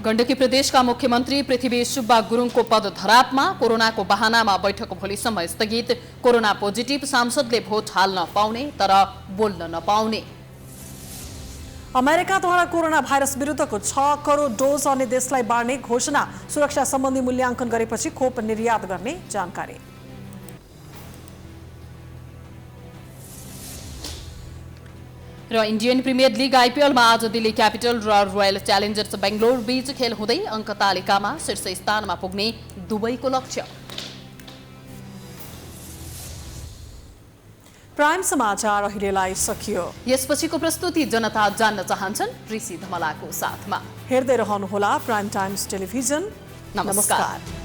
गण्डकी प्रदेशका मुख्यमन्त्री पृथ्वी सुब्बा गुरुङको पद धरापमा। कोरोनाको बहानामा बैठक भोलिसम्म स्थगित। कोरोना पोजिटिभ सांसदले भोट हाल्न पाउने तर बोल्न नपाउने। अमेरिकाद्वारा कोरोना भाइरस विरुद्धको 6 करोड डोज अन्य देशलाई बाँड्ने घोषणा। सुरक्षा सम्बन्धी मूल्याङ्कन गरेपछि खोप निर्यात गर्ने जानकारी। र इन्डियन प्रिमियर लिग आइपिएलमा आज दिल्ली क्यापिटल र रोयल च्यालेन्जर्स बेंगलोर बीच खेल हुँदै अङ्क तालिकामा शीर्ष स्थानमा पुग्ने दुवैको लक्ष्य। प्राइम समाचार अहिलेलाई सकियो। यसपछिको प्रस्तुति जनता जान्न चाहन्छन् ऋषि धमलाको साथमा। हेर्दै रहनुहोला प्राइम टाइम्स टेलिभिजन। नमस्कार।